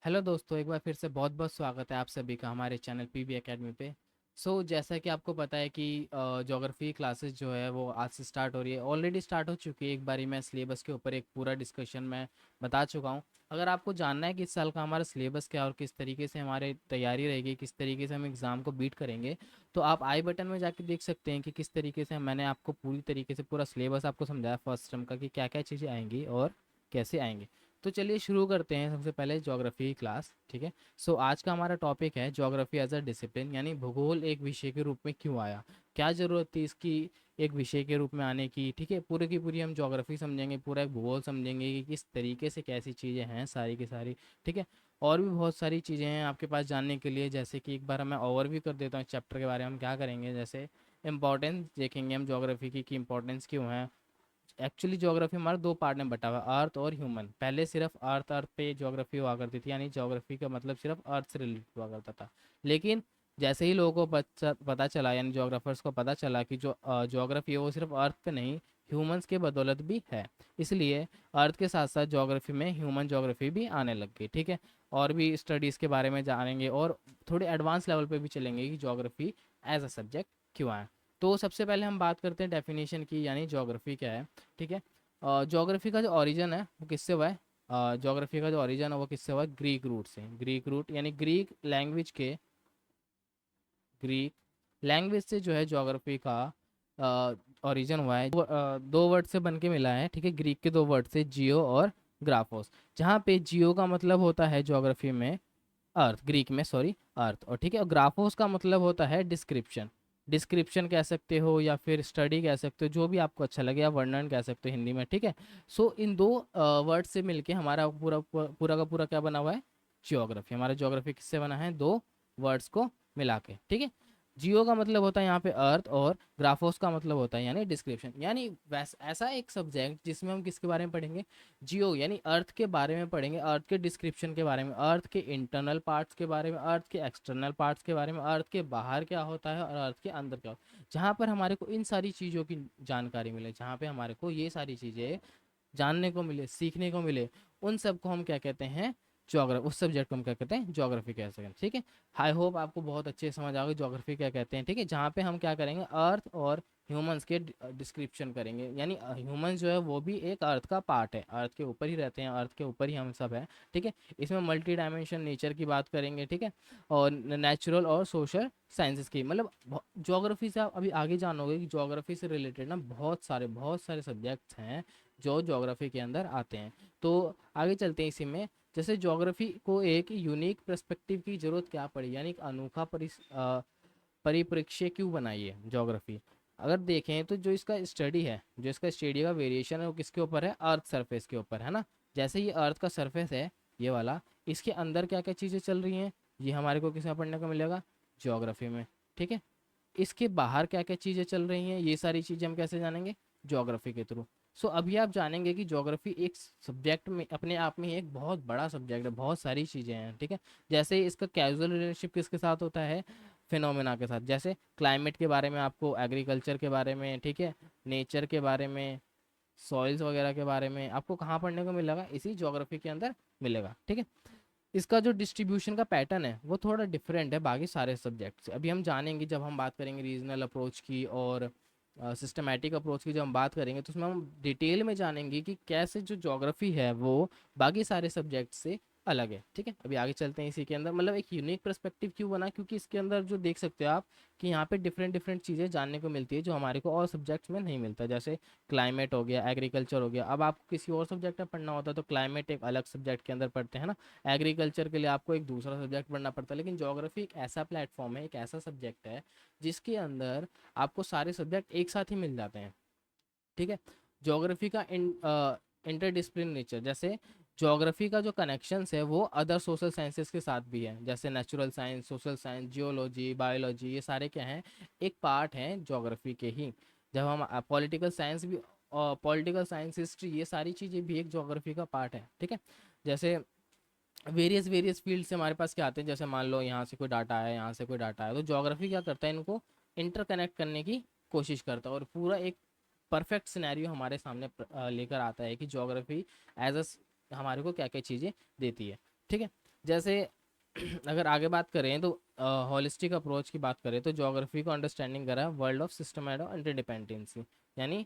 Hello दोस्तों, एक बार फिर से बहुत बहुत स्वागत है आप सभी का हमारे चैनल पीबी एकेडमी पे। जैसा कि आपको पता है कि ज्योग्राफी क्लासेस जो है वो आज से स्टार्ट हो रही है, ऑलरेडी स्टार्ट हो चुकी है। एक बारी मैं सिलेबस के ऊपर एक पूरा डिस्कशन मैं बता चुका हूँ। अगर आपको जानना है कि इस साल का हमारा सिलेबस क्या है और किस तरीके से हमारी तैयारी रहेगी, किस तरीके से हम एग्ज़ाम को बीट करेंगे, तो आप आई बटन में जाके देख सकते हैं कि किस तरीके से मैंने आपको पूरी तरीके से पूरा सिलेबस आपको समझाया फर्स्ट टर्म का कि क्या क्या चीज़ें आएंगी और कैसे आएंगी। तो चलिए शुरू करते हैं सबसे पहले ज्योग्राफी की क्लास। ठीक है। आज का हमारा टॉपिक है ज्योग्राफी एज अ डिसिप्लिन, यानी भूगोल एक विषय के रूप में क्यों आया, क्या ज़रूरत थी इसकी एक विषय के रूप में आने की। ठीक है, पूरी की पूरी हम ज्योग्राफी समझेंगे, पूरा एक भूगोल समझेंगे कि किस तरीके से कैसी चीज़ें हैं सारी की सारी। ठीक है। और भी बहुत सारी चीज़ें हैं आपके पास जानने के लिए, जैसे कि एक बार मैं ओवरव्यू कर देता हूँ चैप्टर के बारे में। हम क्या करेंगे, जैसे इंपॉर्टेंस देखेंगे हम ज्योग्राफी की कि इंपॉर्टेंस क्यों है। एक्चुअली ज्योग्राफी हमारा दो पार्ट में बटा हुआ है, अर्थ और ह्यूमन। पहले सिर्फ अर्थ पे ज्योग्राफी हुआ करती थी, यानी ज्योग्राफी का मतलब सिर्फ अर्थ से रिलेटेड हुआ करता था। लेकिन जैसे ही लोगों को पता चला, यानी ज्योग्राफर्स को पता चला कि जो ज्योग्राफी है वो सिर्फ अर्थ पे नहीं, ह्यूमंस के बदौलत भी है, इसलिए अर्थ के साथ साथ ज्योग्राफी में ह्यूमन ज्योग्राफी भी आने लग गई। ठीक है। और भी स्टडीज़ के बारे में जानेंगे और थोड़े एडवांस लेवल पे भी चलेंगे कि ज्योग्राफी एज अ सब्जेक्ट क्यों आया। तो सबसे पहले हम बात करते हैं डेफिनेशन की, यानी ज्योग्राफी क्या है। ठीक है। ज्योग्राफी का जो ओरिजिन है वो किससे हुआ है? ज्योग्राफी का जो ओरिजिन है वो किससे हुआ है? ग्रीक रूट से। ग्रीक रूट यानी ग्रीक लैंग्वेज से जो है ज्योग्राफी का ओरिजिन हुआ है। दो वर्ड से बन के मिला है। ठीक है, ग्रीक के दो वर्ड से, जियो और ग्राफोस। जहाँ पे जियो का मतलब होता है ज्योग्राफी में अर्थ, ग्रीक में सॉरी अर्थ, और ठीक है, और ग्राफोस का मतलब होता है डिस्क्रिप्शन। डिस्क्रिप्शन कह सकते हो या फिर स्टडी कह सकते हो, जो भी आपको अच्छा लगे, या वर्णन कह सकते हो हिंदी में। ठीक है। इन दो वर्ड से मिलके हमारा पूरा पूरा का पूरा क्या बना हुआ है? ज्योग्राफी। हमारा ज्योग्राफी किससे बना है? दो वर्ड्स को मिला के। ठीक है। जियो का मतलब होता है यहाँ पे अर्थ, और ग्राफोस का मतलब होता है यानी डिस्क्रिप्शन, यानी वैसा ऐसा एक सब्जेक्ट जिसमें हम किसके बारे में पढ़ेंगे? जियो यानी अर्थ के बारे में पढ़ेंगे, अर्थ के डिस्क्रिप्शन के बारे में, अर्थ के इंटरनल पार्ट्स के बारे में, अर्थ के एक्सटर्नल पार्ट्स के बारे में, अर्थ के बाहर क्या होता है और अर्थ के अंदर क्या होता है। जहाँ पर हमारे को इन सारी चीज़ों की जानकारी मिले, जहाँ पे हमारे को ये सारी चीज़ें जानने को मिले, सीखने को मिले, उन सब को हम क्या कहते हैं? ज्योग्राफी। उस सब्जेक्ट को हम क्या कहते हैं? ज्योग्राफी कह सकते हैं। ठीक है। आई होप आपको बहुत अच्छे से समझ आ गई ज्योग्राफी क्या कहते हैं। ठीक है, जहाँ पे हम क्या करेंगे, अर्थ और ह्यूमंस के डिस्क्रिप्शन करेंगे, यानी ह्यूमंस जो है वो भी एक अर्थ का पार्ट है, अर्थ के ऊपर ही रहते हैं, अर्थ के ऊपर ही हम सब हैं। ठीक है। इसमें मल्टी डायमेंशन नेचर की बात करेंगे। ठीक है। और नेचुरल और सोशल साइंसेस की, मतलब ज्योग्राफी से आप अभी आगे जानोगे कि ज्योग्राफी से रिलेटेड ना बहुत सारे सब्जेक्ट्स हैं जो ज्योग्राफी के अंदर आते हैं। तो आगे चलते हैं इसी में। जैसे ज्योग्राफी को एक यूनिक पर्सपेक्टिव की जरूरत क्या पड़ी, यानी एक अनोखा परिप्रेक्ष्य क्यों बनाई है ज्योग्राफी? अगर देखें तो जो इसका स्टडी है, जो इसका स्टडी का वेरिएशन है, वो किसके ऊपर है? अर्थ सरफेस के ऊपर है ना। जैसे ये अर्थ का सरफेस है, ये वाला, इसके अंदर क्या क्या चीज़ें चल रही हैं, ये हमारे को किस में पढ़ने को मिलेगा? ज्योग्राफी में। ठीक है। इसके बाहर क्या क्या चीज़ें चल रही हैं, ये सारी चीज़ें हम कैसे जानेंगे? ज्योग्राफी के थ्रू। अभी आप जानेंगे कि ज्योग्राफी एक सब्जेक्ट में अपने आप में एक बहुत बड़ा सब्जेक्ट है, बहुत सारी चीज़ें हैं। ठीक है। जैसे इसका कैजुअल रिलेशनशिप किसके साथ होता है? फिनोमेना के साथ। जैसे क्लाइमेट के बारे में आपको, एग्रीकल्चर के बारे में, ठीक है, नेचर के बारे में, सॉइल्स वगैरह के बारे में आपको कहाँ पढ़ने को मिलेगा? इसी ज्योग्राफी के अंदर मिलेगा। ठीक है। इसका जो डिस्ट्रीब्यूशन का पैटर्न है वो थोड़ा डिफरेंट है बाकी सारे सब्जेक्ट से। अभी हम जानेंगे जब हम बात करेंगे रीजनल अप्रोच की और सिस्टमैटिक अप्रोच की, जब हम बात करेंगे तो उसमें हम डिटेल में जानेंगे कि कैसे जो ज्योग्राफी है वो बाकी सारे सब्जेक्ट से अलग है। ठीक है। अभी आगे चलते हैं इसी के अंदर, मतलब एक यूनिक पर्सपेक्टिव क्यों बना, क्योंकि इसके अंदर जो देख सकते हो आप कि यहाँ पे डिफरेंट डिफरेंट चीज़ें जानने को मिलती है जो हमारे को और सब्जेक्ट्स में नहीं मिलता। जैसे क्लाइमेट हो गया, एग्रीकल्चर हो गया। अब आपको किसी और सब्जेक्ट में पढ़ना होता है तो क्लाइमेट एक अलग सब्जेक्ट के अंदर पढ़ते हैं ना, एग्रीकल्चर के लिए आपको एक दूसरा सब्जेक्ट पढ़ना पड़ता है। लेकिन ज्योग्राफी एक ऐसा प्लेटफॉर्म है, एक ऐसा सब्जेक्ट है जिसके अंदर आपको सारे सब्जेक्ट एक साथ ही मिल जाते हैं। ठीक है। ज्योग्राफी का इंटरडिसिप्लिन नेचर, जैसे ज्योग्राफी का जो कनेक्शंस है वो अदर सोशल साइंसेस के साथ भी है, जैसे natural science, social science, geology, biology, ये सारे क्या हैं? एक पार्ट हैं ज्योग्राफी के ही। जब हम पॉलिटिकल साइंस भी, पॉलिटिकल साइंस, हिस्ट्री, ये सारी चीज़ें भी एक ज्योग्राफी का पार्ट है। ठीक है। जैसे वेरियस वेरियस फील्ड से हमारे पास क्या आते हैं, जैसे मान लो यहाँ से कोई डाटा है, यहाँ से कोई डाटा है, तो ज्योग्राफी क्या करता है? इनको इंटरकनेक्ट करने की कोशिश करता है और पूरा एक परफेक्ट सिनेरियो हमारे सामने लेकर आता है कि ज्योग्राफी एज अ हमारे को क्या क्या चीज़ें देती है। ठीक है। जैसे अगर आगे बात करें तो होलिस्टिक अप्रोच की बात करें तो ज्योग्राफी को अंडरस्टैंडिंग करा वर्ल्ड ऑफ सिस्टमैटिक और इंटरडिपेंडेंसी, यानी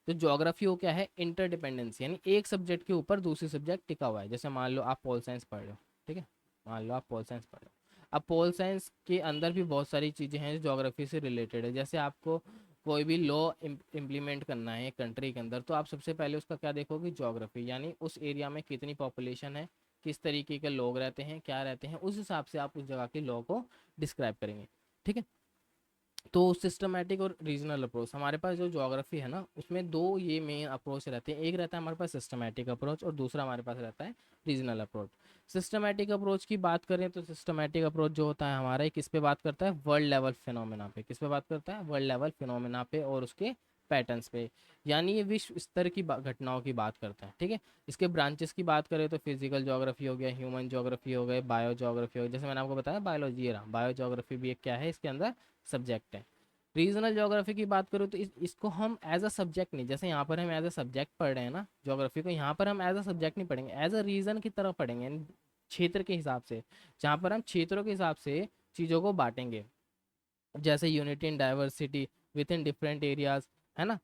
तो ज्योग्राफी वो क्या है, इंटरडिपेंडेंसी, यानी एक सब्जेक्ट के ऊपर दूसरी सब्जेक्ट टिका हुआ है। जैसे मान लो आप पोल साइंस पढ़ रहे हो, ठीक है, मान लो आप पोल साइंस पढ़ रहे हो, अब पोल साइंस के अंदर भी बहुत सारी चीज़ें हैं जो ज्योग्राफी से रिलेटेड है। जैसे आपको कोई भी लॉ इम्प्लीमेंट करना है कंट्री के अंदर, तो आप सबसे पहले उसका क्या देखोगे, ज्योग्राफी, यानी उस एरिया में कितनी पॉपुलेशन है, किस तरीके के लोग रहते हैं, क्या रहते हैं, उस हिसाब से आप उस जगह के लॉ को डिस्क्राइब करेंगे, ठीक है। तो सिस्टमैटिक और रीजनल अप्रोच, हमारे पास जो ज्योग्राफी है ना उसमें दो ये मेन अप्रोच रहते हैं, एक रहता है हमारे पास सिस्टमैटिक अप्रोच और दूसरा हमारे पास रहता है रीजनल अप्रोच। सिस्टमैटिक अप्रोच की बात करें तो सिस्टमैटिक अप्रोच जो होता है हमारा, किस पे बात करता है, वर्ल्ड लेवल फिनोमेना पे, किस पे बात करता है, वर्ल्ड लेवल फिनोमेना पे और उसके पैटर्न्स पे, यानी ये विश्व स्तर की घटनाओं की बात करता है, ठीक है। इसके ब्रांचेस की बात करें तो फिजिकल ज्योग्राफी हो गया, ह्यूमन ज्योग्राफी हो गए, बायो ज्योग्राफी हो गया, जैसे मैंने आपको बताया बायोलॉजी रहा, बायो ज्योग्राफी भी एक क्या है, इसके अंदर सब्जेक्ट है। रीजनल ज्योग्राफी की बात करूँ तो इसको हम एज अ सब्जेक्ट नहीं, जैसे यहाँ पर हम एज अ सब्जेक्ट पढ़ रहे हैं ना ज्योग्राफी को, यहाँ पर हम एज अ सब्जेक्ट नहीं पढ़ेंगे, एज अ रीजन की तरह पढ़ेंगे, यानी क्षेत्र के हिसाब से, जहाँ पर हम क्षेत्रों के हिसाब से चीज़ों को बांटेंगे, जैसे unity in diversity with in different areas, है ना।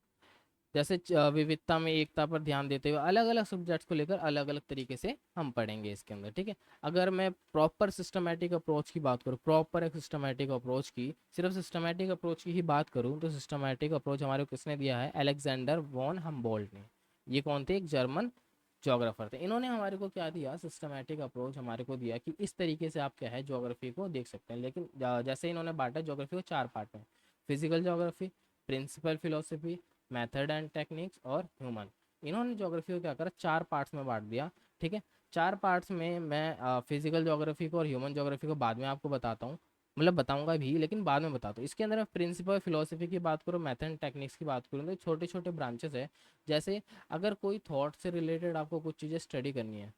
जैसे विविधता में एकता पर ध्यान देते हुए अलग अलग सब्जेक्ट्स को लेकर अलग अलग तरीके से हम पढ़ेंगे इसके अंदर, ठीक है। अगर मैं प्रॉपर सिस्टमैटिक अप्रोच की बात करूँ, प्रॉपर एक सिस्टमैटिक अप्रोच की, सिर्फ सिस्टमैटिक अप्रोच की ही बात करूँ तो सिस्टमैटिक अप्रोच हमारे को किसने दिया है, अलेक्जेंडर वॉन हम्बोल्ट ने। ये कौन थे, एक जर्मन जोग्राफर थे, इन्होंने हमारे को क्या दिया, सिस्टमैटिक अप्रोच हमारे को दिया कि इस तरीके से आप क्या है ज्योग्राफी को देख सकते हैं। लेकिन जैसे इन्होंने बांटा ज्योग्राफी को चार पार्ट में, physical geography, principle philosophy, method and techniques और ह्यूमन, इन्होंने ज्योग्राफी को क्या करा, चार पार्ट्स में बांट दिया, ठीक है। चार पार्ट्स में मैं फिजिकल ज्योग्राफी को और ह्यूमन ज्योग्राफी को बाद में आपको बताता हूँ, मतलब बताऊंगा भी लेकिन बाद में बताता हूँ। इसके अंदर मैं प्रिंसिपल फिलोसफी की बात करूँ, मेथड एंड टेक्निक्स की बात करूँ तो छोटे छोटे ब्रांचेस है। जैसे अगर कोई थॉट से रिलेटेड आपको कुछ चीज़ें स्टडी करनी है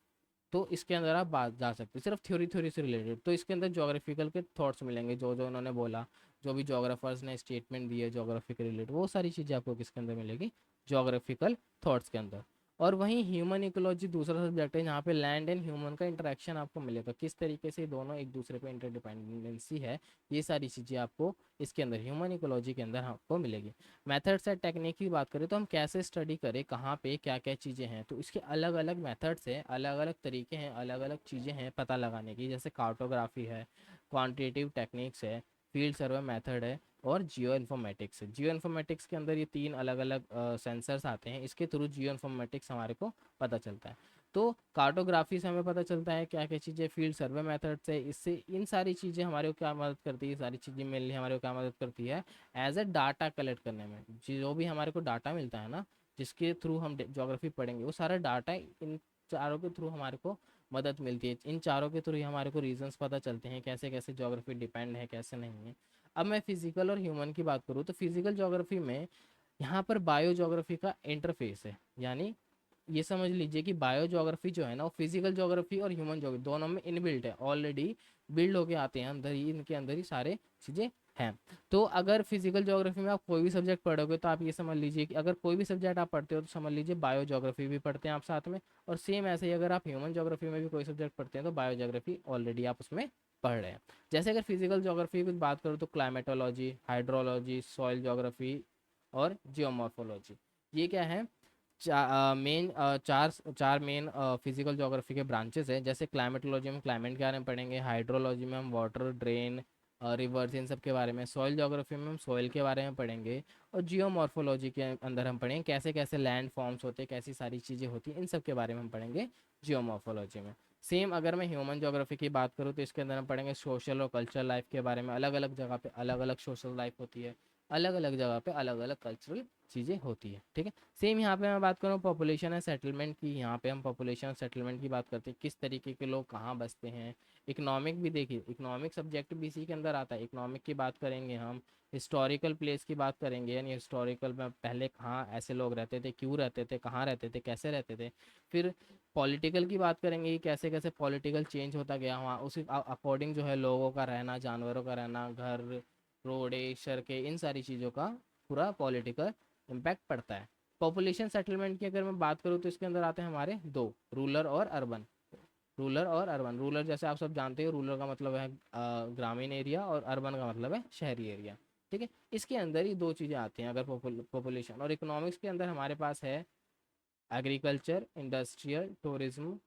तो इसके अंदर आप बात जा सकते हैं, सिर्फ थ्योरी थ्योरी से रिलेटेड, तो इसके अंदर ज्योग्राफिकल के थॉट्स मिलेंगे, जो जो उन्होंने बोला, जो भी ज्योग्राफर्स ने स्टेटमेंट दी है ज्योग्राफी के रिलेटेड, वो सारी चीज़ें आपको किसके अंदर मिलेगी, ज्योग्राफिकल थॉट्स के अंदर। और वहीं ह्यूमन इकोलॉजी दूसरा सब्जेक्ट है, जहाँ पे लैंड एंड ह्यूमन का इंटरेक्शन आपको मिलेगा, किस तरीके से दोनों एक दूसरे पे इंटरडिपेंडेंसी है, ये सारी चीज़ें आपको इसके अंदर ह्यूमन इकोलॉजी के अंदर आपको मिलेगी। मेथड्स एंड टेक्निक की बात करें तो हम कैसे स्टडी करें, कहाँ पे क्या क्या चीज़ें हैं, तो इसके अलग अलग मेथड्स हैं, अलग अलग तरीके हैं, अलग अलग चीज़ें हैं पता लगाने की, जैसे कार्टोग्राफी है, क्वांटिटेटिव टेक्निक्स है, फील्ड सर्वे मेथड है और जियो इन्फॉर्मेटिक्स है। जियो इन्फॉर्मेटिक्स के अंदर ये तीन अलग अलग सेंसर्स आते हैं, इसके थ्रू जियो इन्फॉर्मेटिक्स हमारे को पता चलता है। तो कार्टोग्राफी से हमें पता चलता है क्या क्या चीज़ें, फील्ड सर्वे मेथड से, इससे इन सारी चीज़ें हमारे को क्या मदद करती है, सारी चीज़ें मेनली हमारे को क्या मदद करती है, एज ए डाटा कलेक्ट करने में। जो भी हमारे को डाटा मिलता है ना, जिसके थ्रू हम ज्योग्राफी पढ़ेंगे, वो सारा डाटा इन चारों के थ्रू हमारे को मदद मिलती है, इन चारों के थ्रू ही हमारे को रीजंस पता चलते हैं कैसे कैसे ज्योग्राफी डिपेंड है, कैसे नहीं है। अब मैं फिजिकल और ह्यूमन की बात करूँ तो फिजिकल ज्योग्राफी में यहाँ पर बायो ज्योग्राफी का इंटरफेस है, यानी ये समझ लीजिए कि बायो ज्योग्राफी जो है ना वो फिजिकल ज्योग्राफी और ह्यूमन ज्योग्राफी दोनों में इनबिल्ट है, ऑलरेडी बिल्ड होके आते हैं अंदर ही, इनके अंदर ही सारे चीज़ें हैं। तो अगर फिजिकल ज्योग्राफी में आप कोई भी सब्जेक्ट पढ़ोगे तो आप ये समझ लीजिए कि अगर कोई भी सब्जेक्ट आप पढ़ते हो तो समझ लीजिए बायो ज्योग्राफी भी पढ़ते हैं आप साथ में, और सेम ऐसे ही अगर आप ह्यूमन ज्योग्राफी में भी कोई सब्जेक्ट पढ़ते हैं तो बायो ज्योग्राफी ऑलरेडी आप उसमें पढ़ रहे हैं। जैसे अगर फिजिकल ज्योग्राफी की बात करूँ तो क्लाइमेटोलॉजी, हाइड्रोलॉजी, सॉइल ज्योग्राफी और जियोमॉर्फोलॉजी, ये क्या है, मेन चार चार मेन फिजिकल ज्योग्राफी के ब्रांचेस है। जैसे क्लाइमेटोलॉजी में क्लाइमेट के बारे में पढ़ेंगे, हाइड्रोलॉजी में हम वाटर, ड्रेन, रिवर्स, इन सब के बारे में, सॉइल ज्योग्राफी में हम सॉइल के बारे में पढ़ेंगे, और जियोमॉर्फोलॉजी के अंदर हम पढ़ेंगे कैसे कैसे लैंड फॉर्म्स होते हैं, कैसी सारी चीज़ें होती हैं, इन सब के बारे में हम पढ़ेंगे जियोमॉर्फोलॉजी में। सेम अगर मैं ह्यूमन ज्योग्राफी की बात करूँ तो इसके अंदर हम पढ़ेंगे सोशल और कल्चरल लाइफ के बारे में, अलग अलग जगह पे अलग अलग सोशल लाइफ होती है, अलग अलग जगह पे अलग अलग कल्चरल चीज़ें होती है, ठीक है। सेम यहाँ पे मैं बात करूँ पॉपुलेशन एंड सेटलमेंट की, यहाँ पे हम पॉपुलेशन और सेटलमेंट की बात करते हैं, किस तरीके के लोग कहाँ बसते हैं। इकोनॉमिक भी देखिए, इकोनॉमिक सब्जेक्ट भी इसी के अंदर आता है, इकोनॉमिक की बात करेंगे हम, हिस्टोरिकल प्लेस की बात करेंगे, यानी हिस्टोरिकल में पहले कहाँ ऐसे लोग रहते थे, क्यों रहते थे, कहाँ रहते थे, कैसे रहते थे। फिर पॉलिटिकल की बात करेंगे कि कैसे कैसे पॉलिटिकल चेंज होता गया वहाँ, उसी अकॉर्डिंग जो है लोगों का रहना, जानवरों का रहना, घर, रोडे, सड़कें, इन सारी चीज़ों का पूरा पॉलिटिकल इम्पैक्ट पड़ता है। पॉपुलेशन सेटलमेंट की अगर मैं बात करूँ तो इसके अंदर आते हैं हमारे दो, रूरल और अर्बन। रूरल और अर्बन। रूरल जैसे आप सब जानते हो, रूरल का मतलब है ग्रामीण एरिया, और अर्बन का मतलब है शहरी एरिया। ठीक है, इसके अंदर ही दो चीज़ें आती हैं अगर पॉपुलेशन। और इकोनॉमिक्स के अंदर हमारे पास है agriculture, industrial, tourism,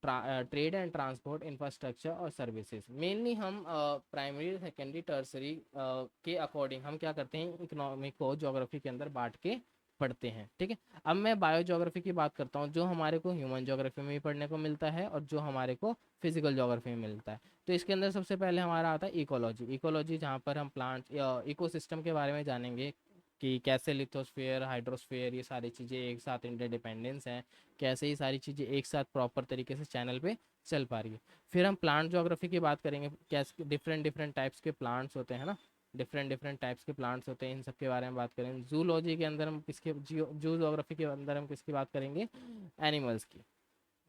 trade and transport, infrastructure और सर्विसेज। मेनली हम प्राइमरी, सेकेंडरी, टर्सरी के अकॉर्डिंग हम क्या करते हैं, इकोनॉमिक को ज्योग्राफी के अंदर बांट के पढ़ते हैं। ठीक है, अब मैं बायो ज्योग्राफी की बात करता हूँ, जो हमारे को ह्यूमन ज्योग्राफी में भी पढ़ने को मिलता है और जो हमारे को फिजिकल ज्योग्राफी में मिलता है। तो इसके अंदर सबसे पहले हमारा आता है इकोलॉजी। इकोलॉजी जहाँ पर हम प्लांट्स इकोसिस्टम के बारे में जानेंगे कि कैसे लिथोस्फीयर, हाइड्रोस्फीयर, ये सारी चीज़ें एक साथ इंटरडिपेंडेंस हैं, कैसे ये सारी चीज़ें एक साथ प्रॉपर तरीके से चैनल पे चल पा रही है। फिर हम प्लांट ज्योग्राफी की बात करेंगे, कैसे डिफरेंट डिफरेंट टाइप्स के प्लांट्स होते हैं ना, डिफरेंट डिफरेंट टाइप्स के प्लांट्स होते हैं, इन सब के बारे में बात करेंगे। जूलॉजी के अंदर हम किसके, जू ज्योग्राफी के अंदर हम किसकी बात करेंगे, एनिमल्स की।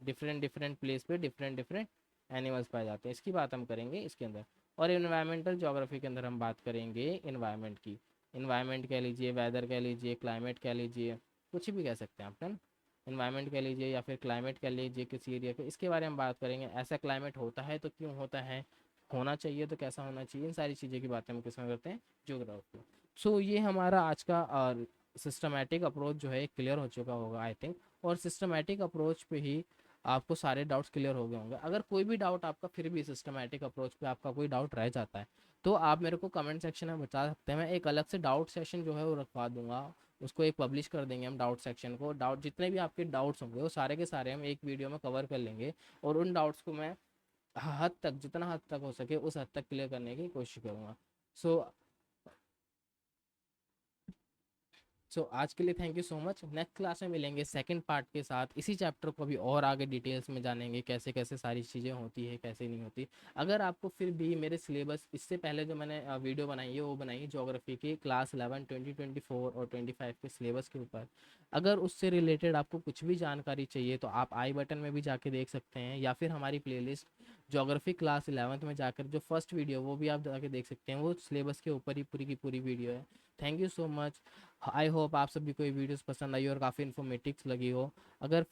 डिफरेंट डिफरेंट प्लेस पे डिफरेंट डिफरेंट एनिमल्स पाए जाते हैं, इसकी बात हम करेंगे इसके अंदर। और इन्वायरमेंटल ज्योग्राफी के अंदर हम बात करेंगे इन्वायरमेंट की। इन्वायरमेंट कह लीजिए, वेदर कह लीजिए, क्लाइमेट कह लीजिए, कुछ भी कह सकते हैं आप ना। इन्वायरमेंट कह लीजिए या फिर क्लाइमेट कह लीजिए किसी एरिया के, इसके बारे में बात करेंगे। ऐसा क्लाइमेट होता है तो क्यों होता है, होना चाहिए तो कैसा होना चाहिए, इन सारी चीज़ें की बातें हम किसमें करते हैं, ज्योग्राफी। सो ये हमारा आज का सिस्टमेटिक अप्रोच जो है क्लियर हो चुका होगा आई थिंक। और सिस्टमेटिक अप्रोच पे ही आपको सारे डाउट्स क्लियर हो गए होंगे। अगर कोई भी डाउट आपका फिर भी सिस्टमेटिक अप्रोच पे आपका कोई डाउट रह जाता है तो आप मेरे को कमेंट सेक्शन में बता सकते हैं। मैं एक अलग से डाउट सेशन जो है वो रखवा दूंगा, उसको एक पब्लिश कर देंगे हम डाउट सेक्शन को। डाउट जितने भी आपके डाउट्स होंगे वो सारे के सारे हम एक वीडियो में कवर कर लेंगे, और उन डाउट्स को मैं हद तक, जितना हद तक हो सके उस हद तक क्लियर करने की कोशिश करूँगा। सो आज के लिए thank you so much. Next class में मिलेंगे सेकंड पार्ट के साथ, इसी चैप्टर को भी और आगे डिटेल्स में जानेंगे, कैसे कैसे सारी चीज़ें होती है, कैसे नहीं होती। अगर आपको फिर भी मेरे सिलेबस, इससे पहले जो मैंने वीडियो बनाई है वो बनाई है ज्योग्राफी की क्लास 11, 2024 और 25 के सिलेबस के ऊपर। अगर उससे रिलेटेड आपको कुछ भी जानकारी चाहिए तो आप आई बटन में भी जाके देख सकते हैं, या फिर हमारी प्लेलिस्ट ज्योग्राफी क्लास 11th में जाकर जो फर्स्ट वीडियो वो भी आप जाके देख सकते हैं, वो सिलेबस के ऊपर ही पूरी की पूरी वीडियो है। Thank you so much. I hope आप सभी को ये वीडियोस पसंद आई और काफ़ी इन्फॉर्मेटिव लगी हो। अगर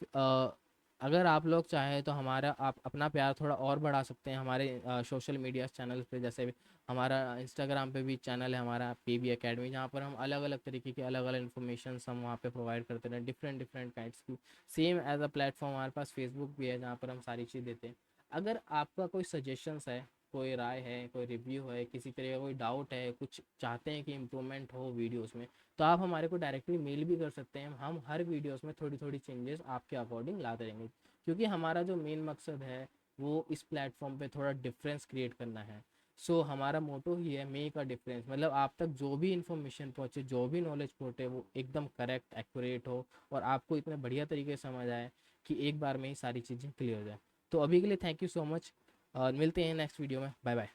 अगर आप लोग चाहें तो हमारा, आप अपना प्यार थोड़ा और बढ़ा सकते हैं हमारे सोशल मीडिया चैनल पे। जैसे हमारा इंस्टाग्राम पे भी चैनल है हमारा पीबी एकेडमी, जहाँ पर हम अलग अलग तरीके की अलग अलग इन्फॉर्मेशन हम वहाँ पे प्रोवाइड करते हैं, डिफरेंट डिफरेंट काइंड्स की। सेम एज अ प्लेटफॉर्म हमारे पास फेसबुक भी है जहाँ पर हम सारी चीज़ देते हैं। अगर आपका कोई सजेशंस है, कोई राय है, कोई रिव्यू है, किसी तरह का कोई डाउट है, कुछ चाहते हैं कि इम्प्रूवमेंट हो वीडियोस में, तो आप हमारे को डायरेक्टली मेल भी कर सकते हैं। हम हर वीडियोस में थोड़ी थोड़ी चेंजेस आपके अकॉर्डिंग लाते रहेंगे, क्योंकि हमारा जो मेन मकसद है वो इस प्लेटफॉर्म पे थोड़ा डिफरेंस क्रिएट करना है। हमारा मोटो ही है मेक अ डिफरेंस, मतलब आप तक जो भी इन्फॉर्मेशन पहुँचे, जो भी नॉलेज पहुँचे वो एकदम करेक्ट, एक्यूरेट हो, और आपको इतने बढ़िया तरीके से समझ आए कि एक बार में ही सारी चीज़ें क्लियर हो जाए। तो अभी के लिए थैंक यू सो मच, मिलते हैं नेक्स्ट वीडियो में। Bye bye.